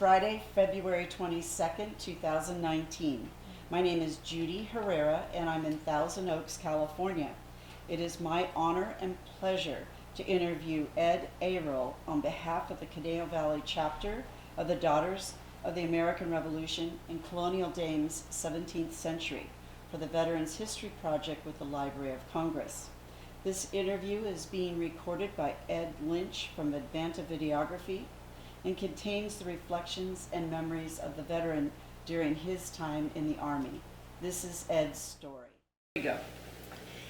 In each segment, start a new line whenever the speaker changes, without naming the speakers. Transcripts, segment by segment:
Friday, February 22nd, 2019. My name is Judy Herrera, and I'm in Thousand Oaks, California. It is my honor and pleasure to interview Ed Ayra on behalf of the Conejo Valley chapter of the Daughters of the American Revolution and Colonial Dames 17th Century for the Veterans History Project with the Library of Congress. This interview is being recorded by Ed Lynch from Advanta Videography and contains the reflections and memories of the veteran during his time in the Army. This is Ed's story. Here we go.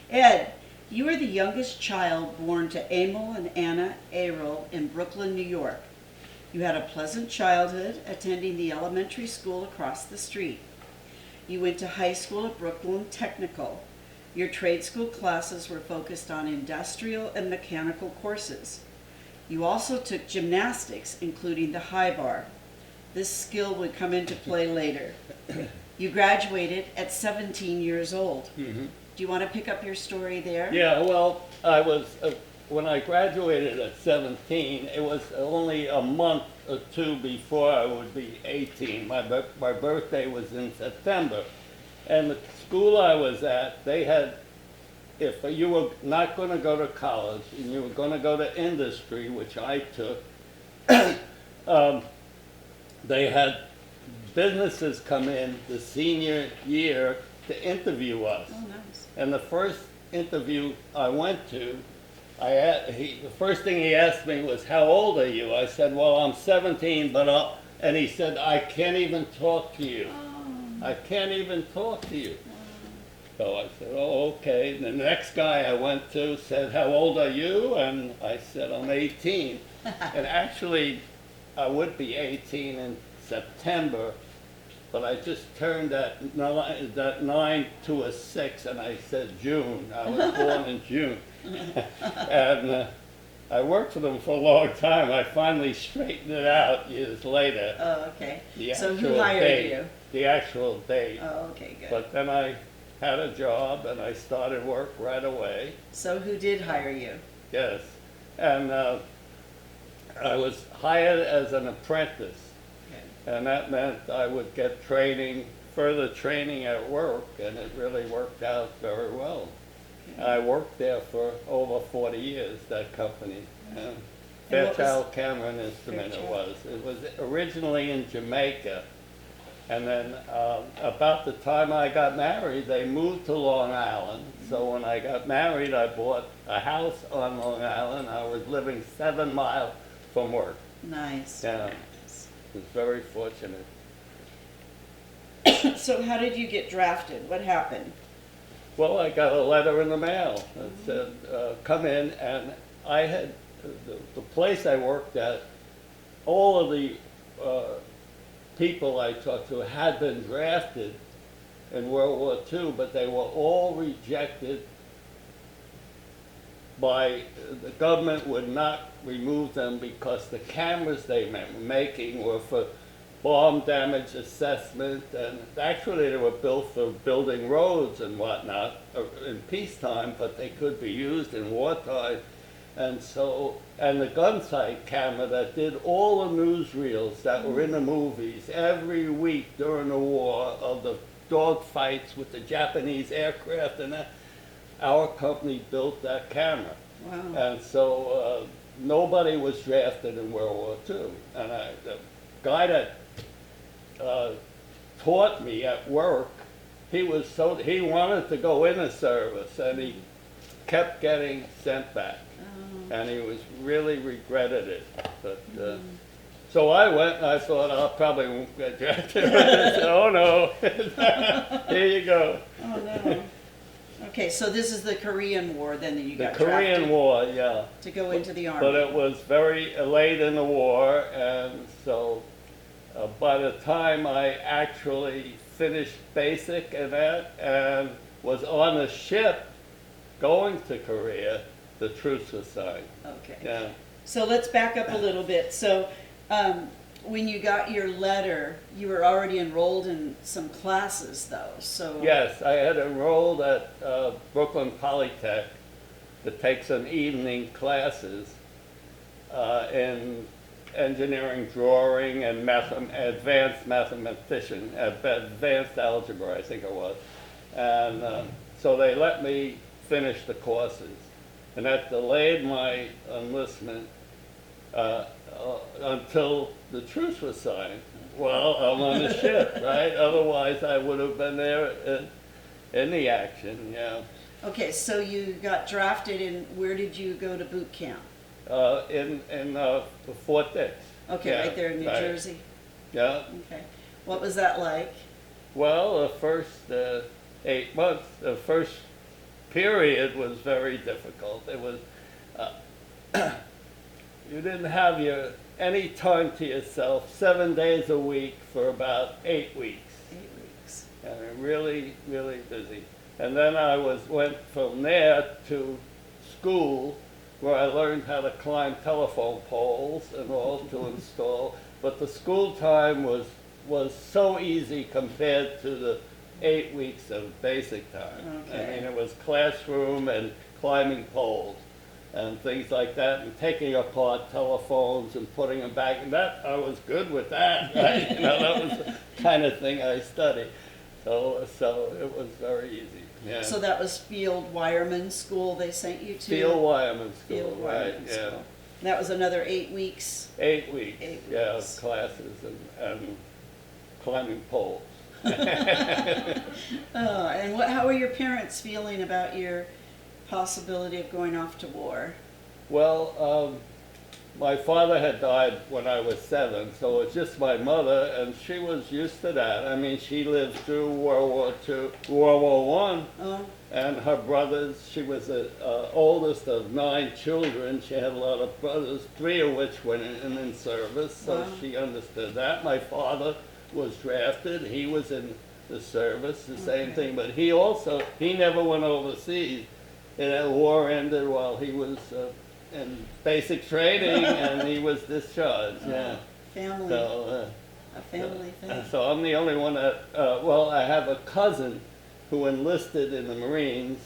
Ed, you are the youngest child born to Emil and Anna Ayra in Brooklyn, New York. You had a pleasant childhood attending the elementary school across the street. You went to high school at Brooklyn Technical. Your trade school classes were focused on industrial and mechanical courses. You also took gymnastics, including the high bar. This skill would come into play later. You graduated at 17 years old. Mm-hmm. Do you want to pick up your story there?
Yeah, well, when I graduated at 17, it was only a month or two before I would be 18. My birthday was in September. And the school I was at, they had, if you were not going to go to college and you were going to go to industry, which I took, they had businesses come in the senior year to interview us.
Oh, nice.
And the first interview I went to, the first thing he asked me was, "How old are you?" I said, "Well, I'm 17, and he said, "I can't even talk to you. I can't even talk to you." So I said, "Oh, okay." And the next guy I went to said, "How old are you?" And I said, "I'm 18. And actually, I would be 18 in September, but I just turned that 9 to a 6, and I said June. I was born in June. And I worked for them for a long time. I finally straightened it out years later.
Oh, okay. So who hired you?
The actual date.
Oh, okay, good.
But then I had a job and I started work right away.
So who did hire you?
Yes. And I was hired as an apprentice. Okay. And that meant I would get training, further training at work, and it really worked out very well. Okay. I worked there for over 40 years, that company. And Fairchild Camera and Instrument it was. It was originally in Jamaica. And then about the time I got married, they moved to Long Island. So when I got married, I bought a house on Long Island. I was living 7 miles from work.
Nice.
Yeah,
nice.
I was very fortunate.
So how did you get drafted? What happened?
Well, I got a letter in the mail that said, come in, and I had, the place I worked at, all of the people I talked to had been drafted in World War II, but they were all rejected by, the government would not remove them because the cameras they were making were for bomb damage assessment, and actually they were built for building roads and whatnot in peacetime, but they could be used in wartime. And so, and the gun sight camera that did all the newsreels that were in the movies every week during the war of the dog fights with the Japanese aircraft, and that, our company built that camera.
Wow.
And so nobody was drafted in World War II. And the guy that taught me at work, he wanted to go in the service, and he kept getting sent back. And he was really regretted it. But so I went and I thought, I probably won't get drafted. I said, oh no, here you go.
Oh no. Okay, so this is the Korean War then that you got
drafted? The Korean War, yeah.
To go into the Army.
But it was very late in the war, and so by the time I actually finished basic and that, and was on a ship going to Korea, the truce was signed.
Okay.
Yeah.
So let's back up a little bit. So when you got your letter, you were already enrolled in some classes though, so.
Yes, I had enrolled at Brooklyn Polytech to take some evening classes in engineering drawing and advanced mathematician, advanced algebra, I think it was. And so they let me finish the courses. And that delayed my enlistment until the truce was signed. Well, I'm on the ship, right? Otherwise, I would have been there in the action, yeah.
Okay, so you got drafted, and where did you go to boot camp?
In Fort Dix.
Okay,
Yeah,
right there in New
right.
Jersey.
Yeah.
Okay, what was that like?
Well, the first 8 months, the first period was very difficult. It was, you didn't have any time to yourself 7 days a week for about 8 weeks.
8 weeks.
And really, really busy. And then I went from there to school, where I learned how to climb telephone poles and all to install. But the school time was so easy compared to the 8 weeks of basic time.
Okay.
I mean, it was classroom and climbing poles and things like that, and taking apart telephones and putting them back. And that, I was good with that, right? That was the kind of thing I studied. So it was very easy. Yeah.
So that was field wireman school they sent you to?
Field wireman school,
Field
right?
wireman
Yeah.
school. That was another 8 weeks?
8 weeks.
8
Yeah,
weeks.
classes and climbing poles.
And how were your parents feeling about your possibility of going off to war?
Well, my father had died when I was 7, so it's just my mother, and she was used to that. I mean, she lived through World War II, World War I,
Oh,
and her brothers. She was the oldest of 9 children. She had a lot of brothers, 3 of which went in service, so
Wow.
she understood that. My father was drafted. He was in the service, the same
Okay.
thing, but he never went overseas. And the war ended while he was in basic training, and he was discharged. Yeah.
family,
So,
a family thing.
so I'm the only one that. Well, I have a cousin who enlisted in the Marines.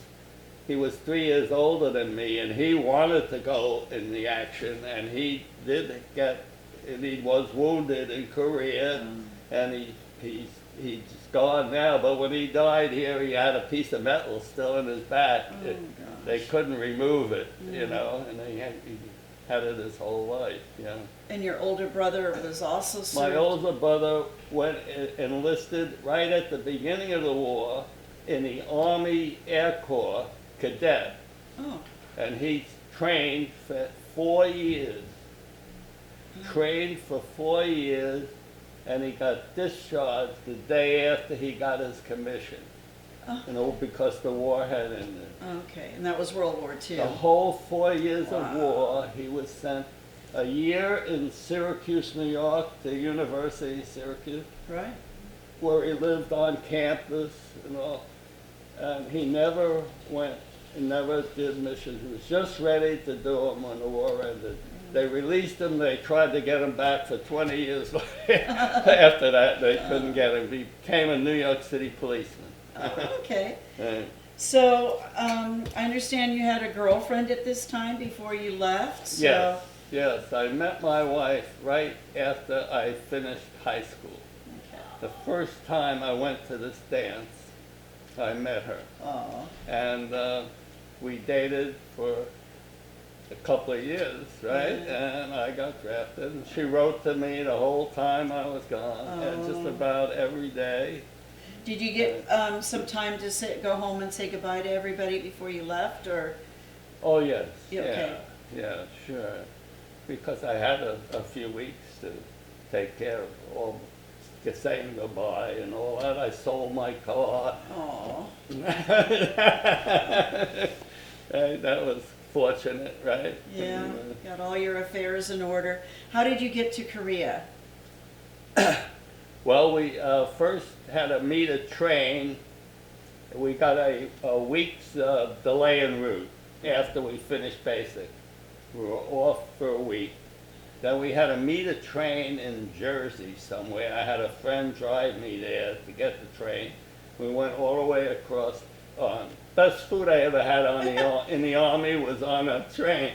He was 3 years older than me, and he wanted to go in the action, and he did get. And he was wounded in Korea, and he's gone now. But when he died here, he had a piece of metal still in his back.
Oh,
They
gosh.
couldn't remove it, you know, and he had it his whole life, you know.
And your older brother was also served?
My older brother enlisted right at the beginning of the war in the Army Air Corps cadet,
Oh,
and he trained for 4 years. Trained for 4 years, and he got discharged the day after he got his commission.
Oh.
You know, because the war had ended.
okay, and that was World War II.
The whole 4 years of
Wow.
war, he was sent a year in Syracuse, New York, the University of Syracuse,
Right?
where he lived on campus and all. And he never went, he never did missions. He was just ready to do them when the war ended. They released him. They tried to get him back for 20 years. After that, they couldn't get him. He became a New York City policeman.
Oh, okay.
And
So, I understand you had a girlfriend at this time before you left? So,
yes, yes. I met my wife right after I finished high school.
Okay.
The first time I went to this dance, I met her.
Oh,
And we dated for a couple of years, right?
Yeah.
And I got drafted. And she wrote to me the whole time I was gone, and just
Oh.
about every day.
did you get some time to go home and say goodbye to everybody before you left, or?
Oh, yes.
Yeah, okay.
Yeah, sure. Because I had a few weeks to take care of all, saying goodbye and all that. I sold my car.
Oh,
That was fortunate, right?
yeah, got all your affairs in order. How did you get to Korea?
Well, we first had to meet a train. We got a week's delay en route after we finished basic. We were off for a week. Then we had to meet a train in Jersey somewhere. I had a friend drive me there to get the train. We went all the way across. on. Best food I ever had on in the Army was on a train.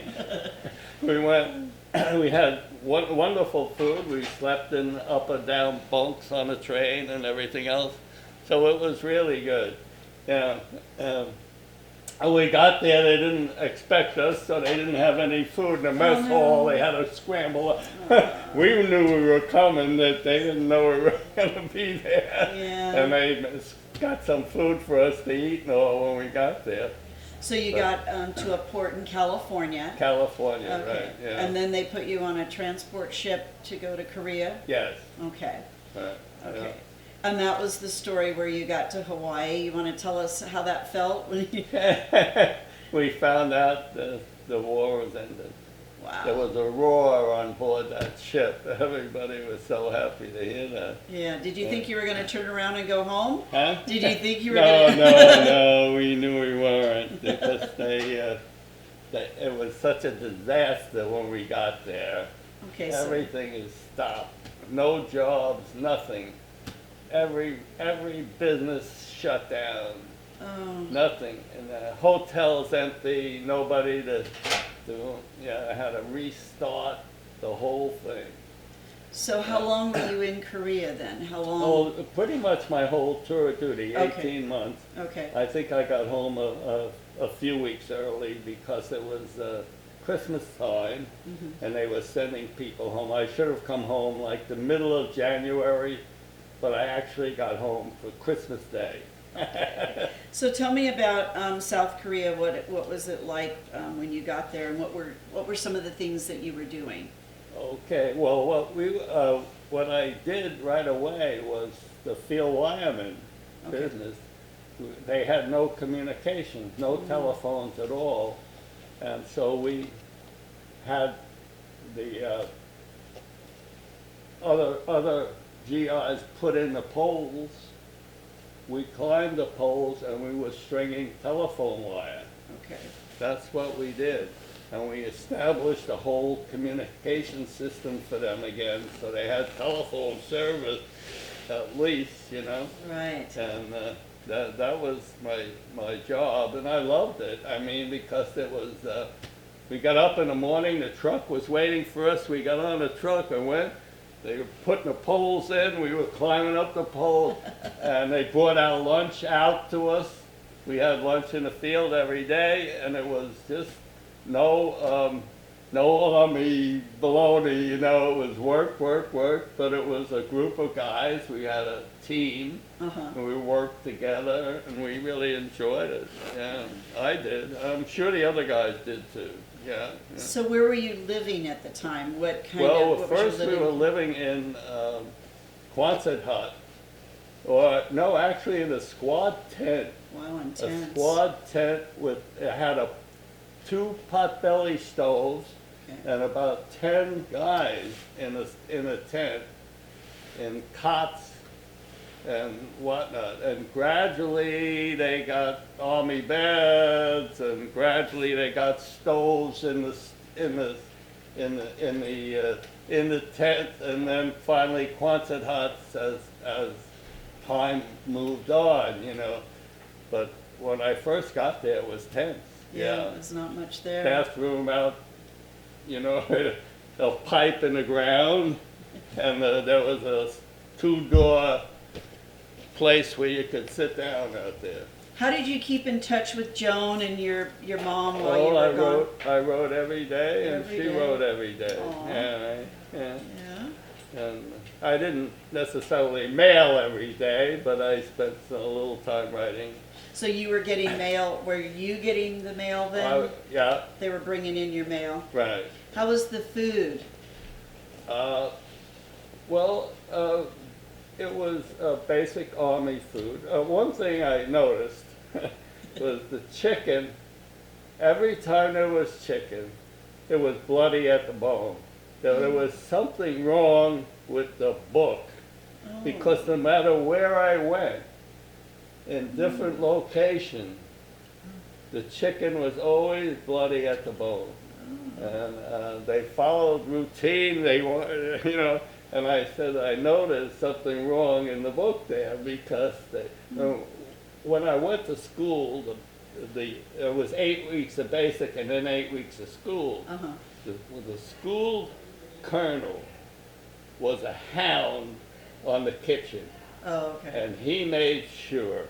We went, we had wonderful food. We slept in up and down bunks on the train and everything else. So it was really good. Yeah. And we got there, they didn't expect us, so they didn't have any food in the mess hall. They had to scramble. We knew we were coming, that they didn't know we were going to be there.
Yeah.
And they got some food for us to eat and all when we got there.
So you got to a port in California.
California,
Okay.
right, yeah.
And then they put you on a transport ship to go to Korea?
Yes.
Okay.
Right,
Okay.
yeah.
And that was the story where you got to Hawaii. You want to tell us how that felt? When you...
We found out the war was ended.
Wow.
There was a roar on board that ship. Everybody was so happy to hear that.
Yeah. Did you think you were going to turn around and go home?
Huh?
Did you think you were
No,
going to...
no, we knew we weren't, because it was such a disaster when we got there.
Okay, so...
Everything is stopped. No jobs, nothing. Every business shut down.
Oh.
Nothing. And the hotel's empty, nobody to I had to restart the whole thing.
So how long were you in Korea then? How long?
Oh, pretty much my whole tour of duty, 18
Okay.
months.
Okay.
I think I got home a few weeks early because it was Christmas time, and they were sending people home. I should have come home like the middle of January, but I actually got home for Christmas Day.
So tell me about South Korea. What was it like when you got there, and what were some of the things that you were doing?
Okay, well, what I did right away was the field wireman business. They had no communication, no telephones at all, and so we had the other GIs put in the poles. We climbed the poles and we were stringing telephone wire.
Okay.
That's what we did. And we established a whole communication system for them again, so they had telephone service at least, you know.
Right.
And that was my job, and I loved it. I mean, because it was, we got up in the morning, the truck was waiting for us, we got on the truck and went. They were putting the poles in, we were climbing up the pole, and they brought our lunch out to us. We had lunch in the field every day, and it was just no army baloney, you know. It was work, but it was a group of guys. We had a team, and we worked together, and we really enjoyed it. Yeah, I did. I'm sure the other guys did too. Yeah.
So where were you living at the time? What kind
Well,
of? What
first
was
we
your
were
living?
living in Quonset hut, or no, actually in a squad tent.
Wow,
A
intense.
squad tent with, it had two potbelly stoves
Okay.
and about 10 guys in a tent, in cots and whatnot. And gradually they got army beds, and gradually they got stoves in the tent, and then finally Quonset huts as time moved on, you know. But when I first got there, it was tents.
Yeah, there's not much there.
Bathroom out, you know, a pipe in the ground, and there was a two-door place where you could sit down out there.
How did you keep in touch with Joan and your mom while you were gone?
I wrote every day, and
Every
she
day?
wrote every day.
Aw.
Yeah.
Yeah.
And I didn't necessarily mail every day, but I spent a little time writing.
So you were getting mail. Were you getting the mail then?
Yeah,
They were bringing in your mail.
right.
How was the food?
It was basic army food. One thing I noticed was the chicken. Every time there was chicken, it was bloody at the bone. There was something wrong with the book, because no matter where I went, in different locations, the chicken was always bloody at the bone. And they followed routine. They wanted, you know. And I said, I noticed something wrong in the book there, because when I went to school, it was 8 weeks of basic and then 8 weeks of school.
Uh-huh.
The school colonel was a hound on the kitchen,
Oh, okay.
and he made sure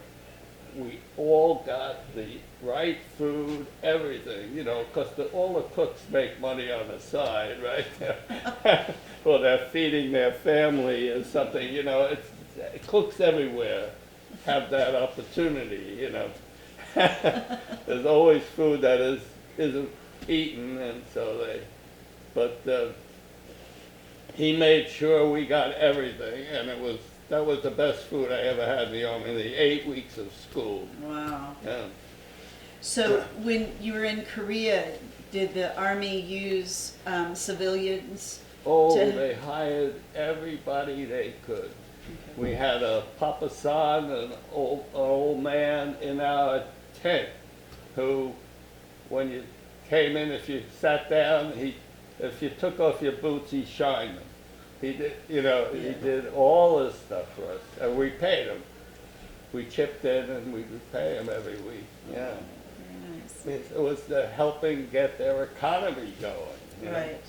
we all got the right food, everything, you know, because all the cooks make money on the side, right? Well, they're feeding their family or something, you know, cooks everywhere have that opportunity, you know. There's always food that isn't eaten, and so but he made sure we got everything, and that was the best food I ever had in the 8 weeks of school.
Wow.
Yeah.
So when you were in Korea, did the Army use civilians?
Oh,
to-
they hired everybody they could.
Okay.
We had a Papa San, an old man in our tent, who, when you came in, if you sat down, if you took off your boots, he shined them. He did, you know,
Yeah.
he did all this stuff for us, and we paid him. We chipped in, and we would pay him every week. Yeah,
Very nice.
it was helping get their economy going. You know?
Right.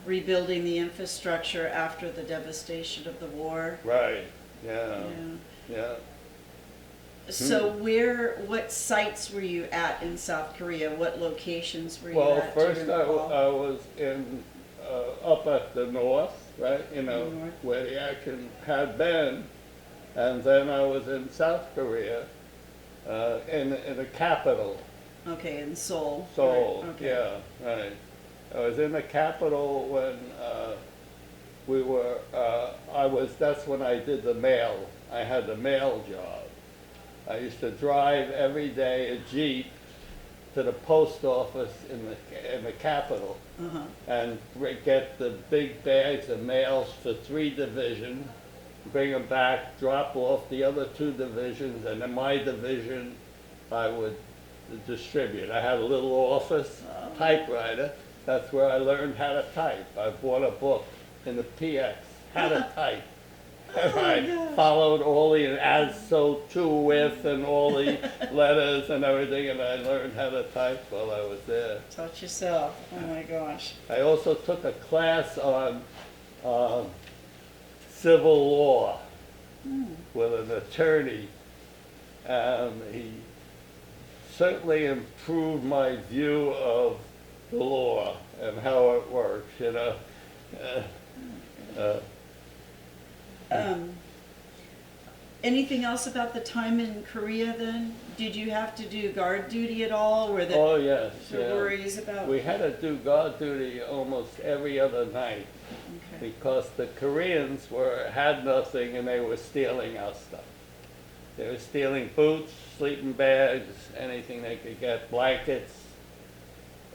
Rebuilding the infrastructure after the devastation of the war.
Right. Yeah.
Yeah.
Yeah.
So what sites were you at in South Korea? What locations were you
Well,
at? Do you
first I
recall?
was in up at the north, right? You know,
North.
where the action had been, and then I was in South Korea, in the capital,
Okay, in Seoul.
Seoul.
Right, okay.
Yeah, right. I was in the capital when we were. That's when I did the mail. I had the mail job. I used to drive every day a Jeep to the post office in the capital
Uh-huh.
and get the big bags of mails for 3 divisions, bring them back, drop off the other 2 divisions, and in my division I would distribute. I had a little office, typewriter. That's where I learned how to type. I bought a book in the PX, how to type. And I followed all the as, so, to, with, and all the letters and everything, and I learned how to type while I was there.
Taught yourself. Oh my gosh.
I also took a class on civil law with an attorney. He certainly improved my view of the law and how it works, you know.
Anything else about the time in Korea then? Did you have to do guard duty at all? Were there
Oh, yes, yeah.
worries about?
We had to do guard duty almost every other night
Okay.
because the Koreans had nothing and they were stealing our stuff. They were stealing boots, sleeping bags, anything they could get, blankets,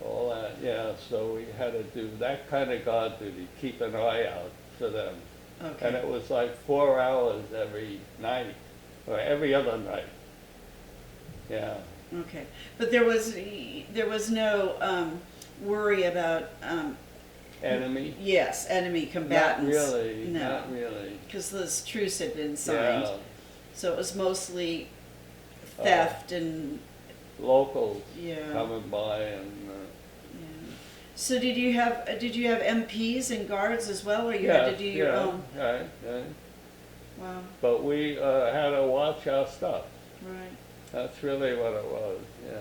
all that, yeah. So we had to do that kind of guard duty, keep an eye out for them.
Okay.
And it was like 4 hours every night, or every other night. Yeah.
Okay. But there was no worry about
Enemy?
yes, enemy combatants.
Not really,
No.
not really.
Because this truce had been signed.
Yeah.
So it was mostly theft and
Locals
yeah.
coming by and,
Yeah. So did you have MPs and guards as well, or you had to do your own?
Right, right.
Wow.
But we had to watch our stuff.
Right.
That's really what it was, yeah.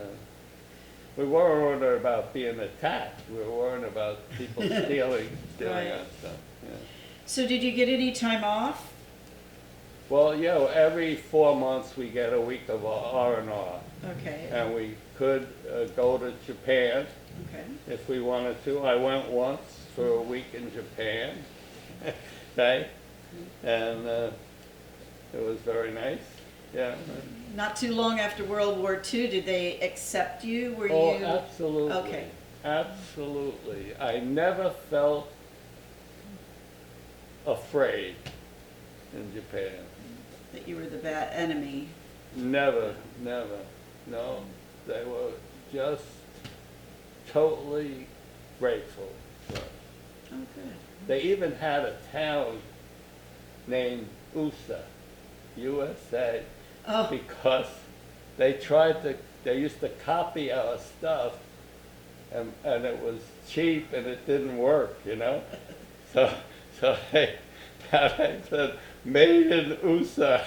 We weren't worried about being attacked. We were worried about people stealing
Right.
our stuff, yeah.
So did you get any time off?
Well, yeah, every 4 months we get a week of R&R.
Okay.
And we could go to Japan
Okay.
if we wanted to. I went once for a week in Japan, okay? And it was very nice, yeah.
Not too long after World War II, did they accept you? Were
Oh,
you?
absolutely.
Okay.
Absolutely. I never felt afraid in Japan.
That you were the bad enemy.
Never, never. No, they were just totally grateful for us.
Oh, good.
They even had a town named USA, USA,
Oh,
because they used to copy our stuff, and it was cheap and it didn't work, you know? So, so they said, made in USA.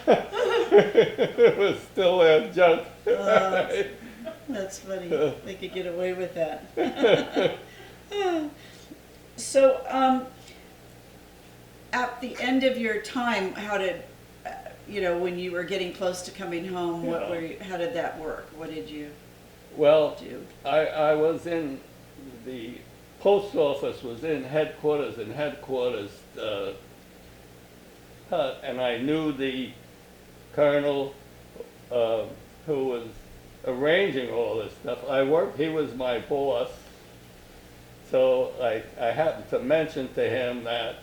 It was still a joke.
that's funny. They could get away with that. So, at the end of your time, how did, when you were getting close to coming home, how did that work? What did you
Well,
do?
I was in the post office was in headquarters, and I knew the colonel who was arranging all this stuff. He was my boss, so I happened to mention to him that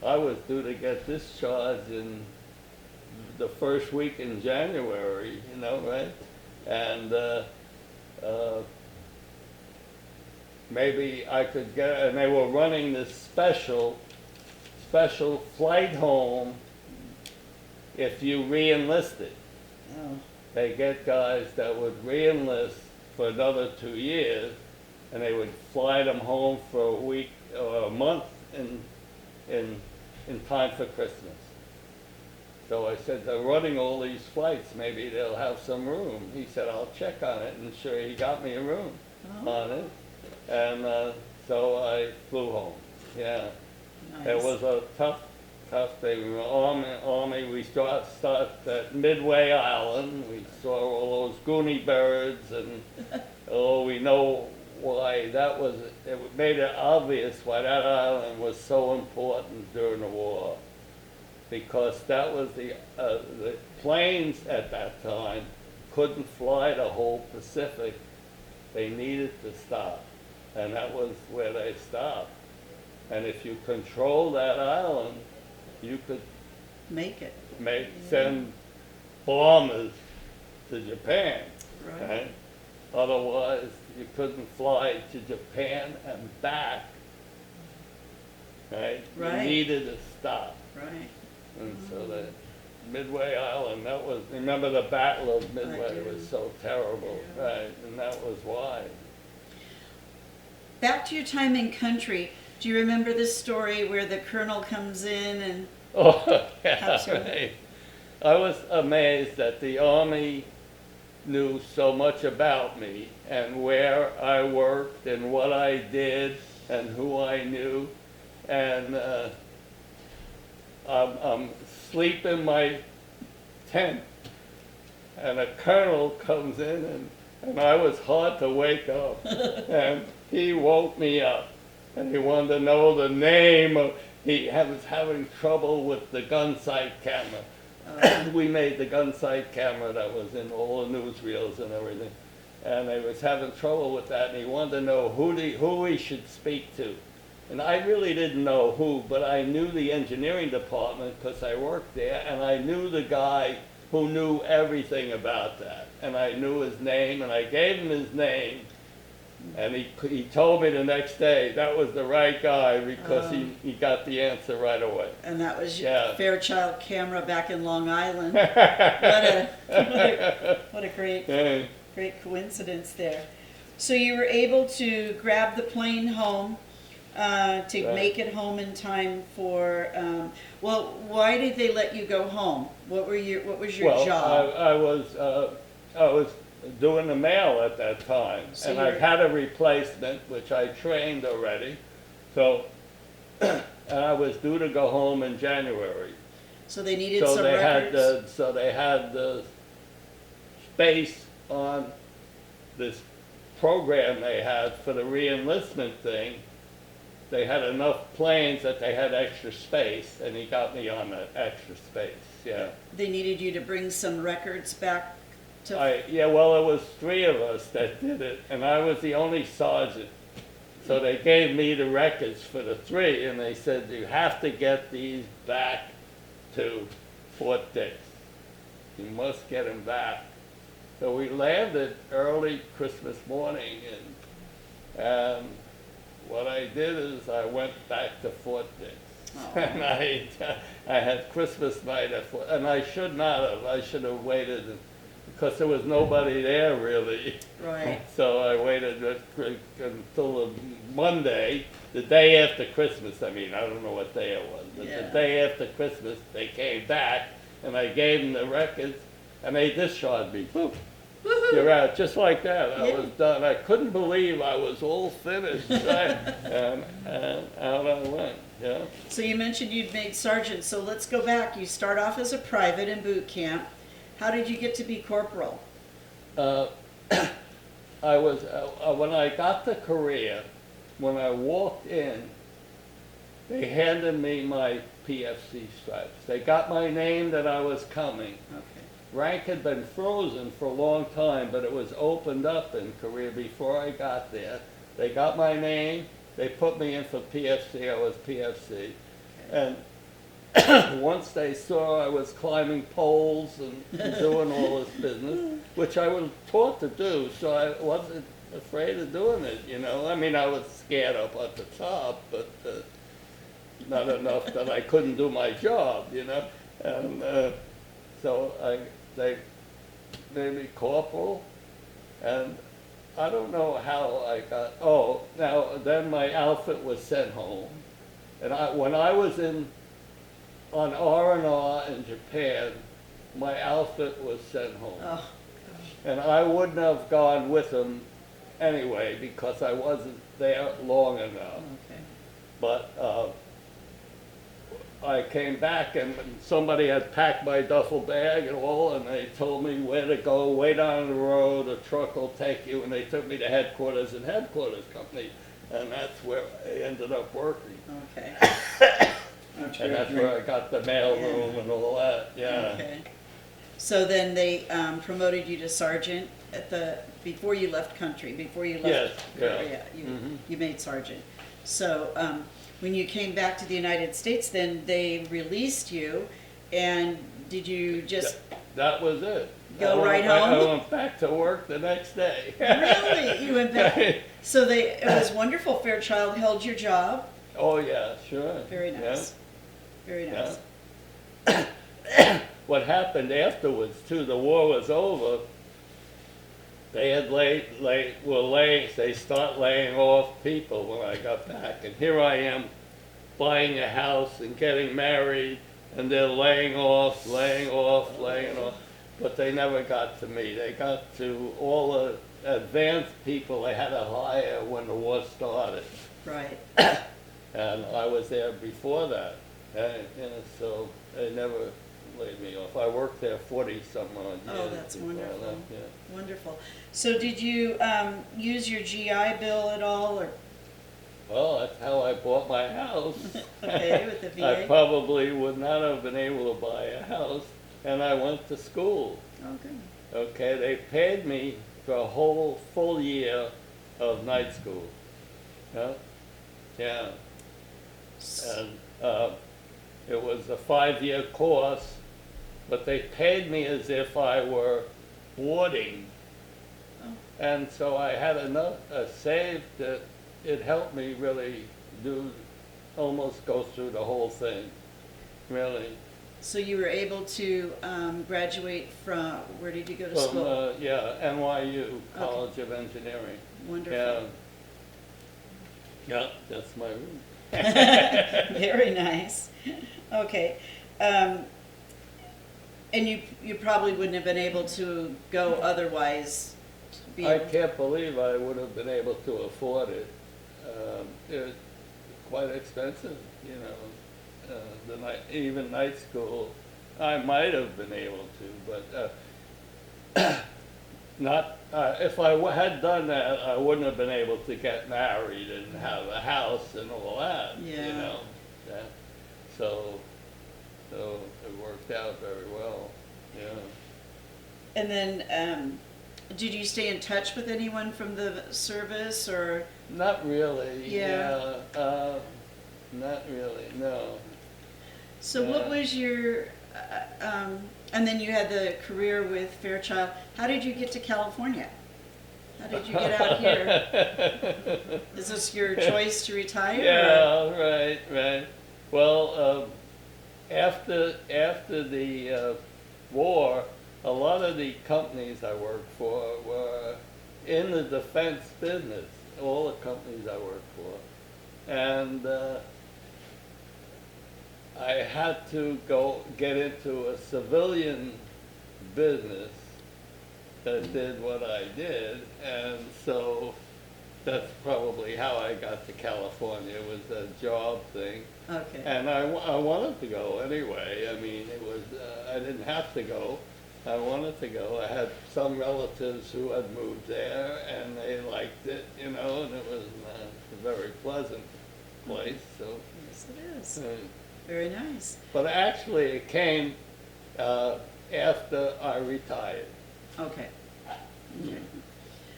I was due to get discharged in the first week in January, right? And maybe I could get, and they were running this special flight home if you re-enlisted.
Oh,
They get guys that would re-enlist for another 2 years, and they would fly them home for a week or a month in time for Christmas. So I said, they're running all these flights, maybe they'll have some room. He said, I'll check on it, and sure, he got me a room on it. And so I flew home. Yeah,
nice.
it was a tough thing. We were Army. We start at Midway Island. We saw all those Goonie birds, and we know why that was. It made it obvious why that island was so important during the war, because that was the planes at that time couldn't fly the whole Pacific. They needed to stop, and that was where they stopped. And if you control that island, you could
Make it.
send bombers to Japan.
Right.
Otherwise, you couldn't fly to Japan and back. Right?
Right.
You needed to stop.
Right.
And so the Midway Island, remember the Battle of Midway was so terrible,
Yeah.
right? And that was why.
Back to your time in country, do you remember this story where the colonel comes in and
Oh, yeah,
Absolutely.
right. I was amazed that the Army knew so much about me and where I worked and what I did and who I knew. And I'm asleep in my tent, and a colonel comes in, and I was hard to wake up. And he woke me up, and he wanted to know the name of, was having trouble with the gun sight camera. We made the gun sight camera that was in all the newsreels and everything. And they was having trouble with that, and he wanted to know who he should speak to. And I really didn't know who, but I knew the engineering department because I worked there, and I knew the guy who knew everything about that. And I knew his name, and I gave him his name, and he told me the next day that was the right guy because he got the answer right away.
and that was your
Yeah.
Fairchild camera back in Long Island. what a great
Yeah.
great coincidence there. So you were able to grab the plane home to
Right.
make it home in time for. Why did they let you go home? What was your job?
I was doing the mail at that time,
So
and
you
I
were-
had a replacement, which I trained already. So, and I was due to go home in January.
So they needed
So
some
they
records.
had the space on this program they had for the re-enlistment thing. They had enough planes that they had extra space, and he got me on that extra space. Yeah.
They needed you to bring some records back to.
Well, it was 3 of us that did it, and I was the only sergeant. So they gave me the records for the 3, and they said, you have to get these back to Fort Dix. You must get them back. So we landed early Christmas morning, and what I did is I went back to Fort Dix.
Oh.
And I had Christmas night, and I should not have. I should have waited because there was nobody there really.
Right.
So I waited until the Monday, the day after Christmas. I mean, I don't know what day it was, but
Yeah.
the day after Christmas, they came back, and I gave them the records, and they discharged me. Boop. You're out, just like that. I
Yeah.
was done. I couldn't believe I was all finished, and out I went. Yeah.
So you mentioned you'd made sergeant, so let's go back. You start off as a private in boot camp. How did you get to be corporal?
I was when I got to Korea, when I walked in, they handed me my PFC stripes. They got my name that I was coming.
Okay.
Rank had been frozen for a long time, but it was opened up in Korea before I got there. They got my name. They put me in for PFC. I was PFC. And once they saw I was climbing poles and doing all this business, which I was taught to do, so I wasn't afraid of doing it, you know. I mean, I was scared up at the top, but not enough that I couldn't do my job, you know. And so they made me corporal, and I don't know how I got, then my outfit was sent home. And when I was on R&R in Japan, my outfit was sent home.
Oh, gosh.
And I wouldn't have gone with them anyway because I wasn't there long enough.
Okay.
But I came back and somebody had packed my duffel bag and all, and they told me where to go, way down the road, a truck will take you, and they took me to headquarters and headquarters company, and that's where I ended up working.
Okay.
And that's where I got the mail room and all that, yeah.
Okay. So then they promoted you to sergeant before you left country, before you left Korea. You made sergeant. So when you came back to the United States, then they released you, and did you just
That was it.
go right home?
I went back to work the next day.
Really? You went back? So it was wonderful. Fairchild held your job.
Oh, yeah, sure.
Very nice.
Yeah.
Very nice.
Yeah. What happened afterwards, too, the war was over, they had they start laying off people when I got back. And here I am buying a house and getting married, and they're laying off. But they never got to me. They got to all the advanced people they had to hire when the war started.
Right.
And I was there before that. So they never laid me off. I worked there 40-some odd years.
Oh, that's
before I
wonderful.
left, yeah.
Wonderful. So did you use your GI Bill at all, or
Well, that's how I bought my house.
okay with the VA?
I probably would not have been able to buy a house, and I went to school.
Oh, good.
Okay, they paid me for a whole full year of night school. Yeah. And it was a 5-year course, but they paid me as if I were boarding.
Oh.
And so I had enough saved that it helped me really almost go through the whole thing, really.
So you were able to graduate from, where did you go to school?
NYU, College of Engineering.
Wonderful.
Yeah, that's my room.
Very nice. Okay. And you probably wouldn't have been able to go otherwise.
I can't believe I would have been able to afford it. It's quite expensive, you know. Even night school, I might have been able to, but not. If I had done that, I wouldn't have been able to get married and have a house and all that.
Yeah.
You know. Yeah. So it worked out very well. Yeah.
And then, did you stay in touch with anyone from the service, or?
Not really.
Yeah.
Not really. No.
So what was your, and then you had the career with Fairchild. How did you get to California? How did you get out here? Is this your choice to retire?
Yeah, right. Well, after the war, a lot of the companies I worked for were in the defense business, all the companies I worked for. And I had to get into a civilian business that did what I did, and so that's probably how I got to California. It was a job thing.
Okay.
And I wanted to go anyway. I mean, it was, I didn't have to go. I wanted to go. I had some relatives who had moved there, and they liked it, you know, and it was a very pleasant place. So.
Yes, it is. Very nice.
But actually, it came after I retired.
Okay. Okay.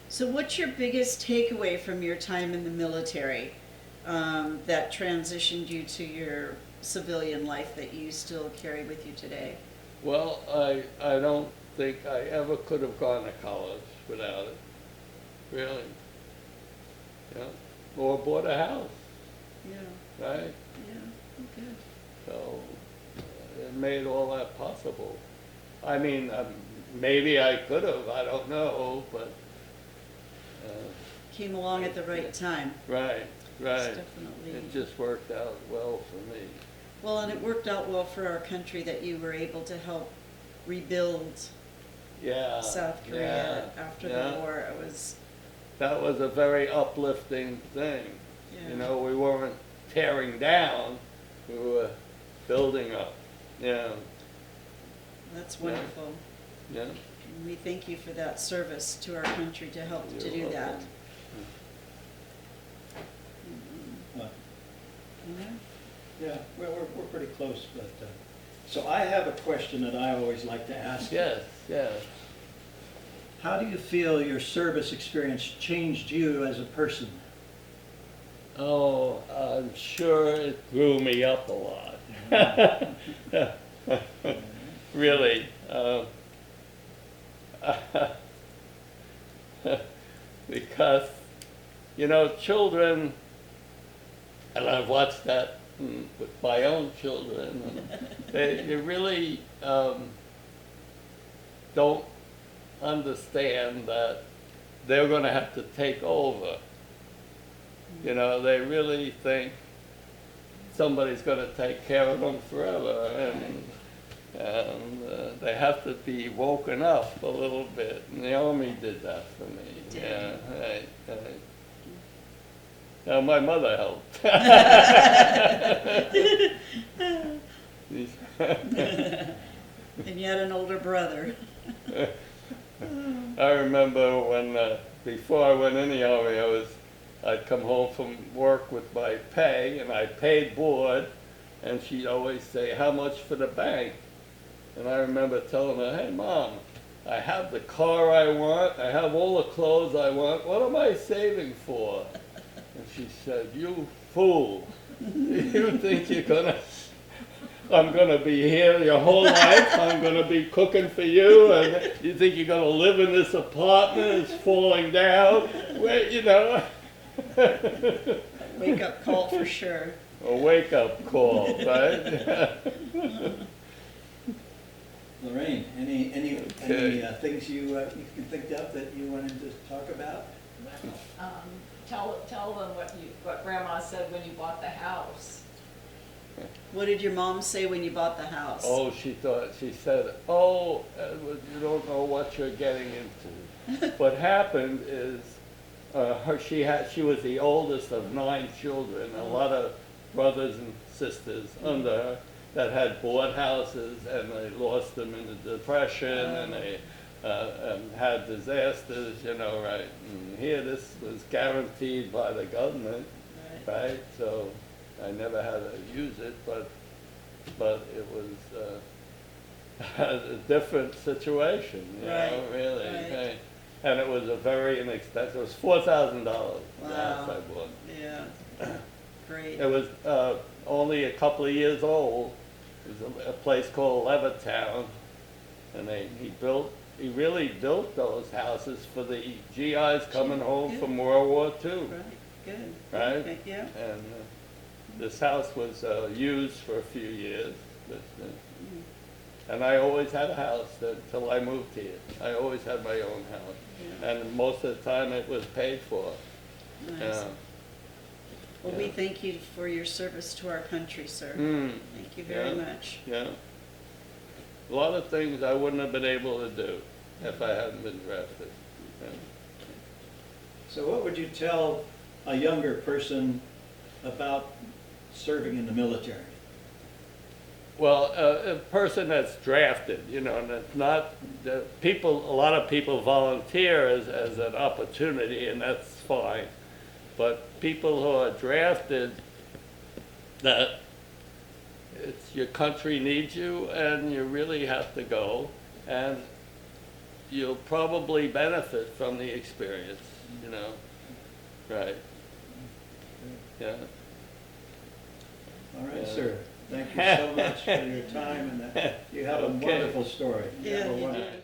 So what's your biggest takeaway from your time in the military that transitioned you to your civilian life that you still carry with you today?
Well, I don't think I ever could have gone to college without it, really. Yeah. Or bought a house,
Yeah.
right?
Yeah. Good.
So it made all that possible. I mean, maybe I could have, I don't know, but.
Came along at the right time.
Right, right.
Definitely.
It just worked out well for me.
Well, and it worked out well for our country that you were able to help rebuild South Korea after the war. It was.
That was a very uplifting thing.
Yeah.
You know, we weren't tearing down, we were building up. Yeah.
That's wonderful.
Yeah.
And we thank you for that service to our country to help to do
You're
that.
welcome.
What?
Yeah.
Yeah, well, we're pretty close, but, so I have a question that I always like to ask.
Yes, yes.
How do you feel your service experience changed you as a person?
Oh, I'm sure it grew me up a lot. Really. Because, you know, children, and I've watched that with my own children, they really don't understand that they're going to have to take over. You know, they really think somebody's going to take care of them forever, and they have to be woken up a little bit. And the Army did that for me. Yeah, right. Now my mother helped.
And you had an older brother.
I remember when, before I went in the Army, I'd come home from work with my pay, and I paid board, and she'd always say, "How much for the bank?" And I remember telling her, "Hey, Mom, I have the car I want, I have all the clothes I want, what am I saving for?" And she said, "You fool, you think I'm gonna be here your whole life, I'm gonna be cooking for you, and you think you're gonna live in this apartment, it's falling down, well, you know."
Wake up call for sure.
A wake-up call, right?
Lorraine, any
Okay.
things you can think of that you wanted to talk about?
Tell them what Grandma said when you bought the house.
What did your mom say when you bought the house?
Oh, she said, "Oh, Edward, you don't know what you're getting into." What happened is, she was the oldest of 9 children, a lot of brothers and sisters under her that had bought houses, and they lost them in the Depression, and they had disasters, you know, right? And here, this was guaranteed by the government, right? So I never had to use it, but it was a different situation, you know, really.
Right.
And it was a very inexpensive. It was $4,000.
Wow.
The house I bought.
Yeah. Great.
It was only a couple of years old. It was a place called Levittown, and he really built those houses for the GIs coming home
Good.
from World War II.
Right. Good.
Right?
Okay. Yeah.
And This house was used for a few years, but, and I always had a house until I moved here. I always had my own house, and most of the time it was paid for.
Nice. Well, we thank you for your service to our country, sir. Thank you very much.
Yeah. A lot of things I wouldn't have been able to do if I hadn't been drafted. Yeah.
So what would you tell a younger person about serving in the military?
Well, a person that's drafted, you know, and it's not, a lot of people volunteer as an opportunity, and that's fine. But people who are drafted, that it's your country needs you, and you really have to go, and you'll probably benefit from the experience, you know. Right. Yeah.
All right,
Yeah.
sir. Thank you so much for your time, and you have a
Okay.
wonderful story.
Yeah,
have a
you
wonderful
do.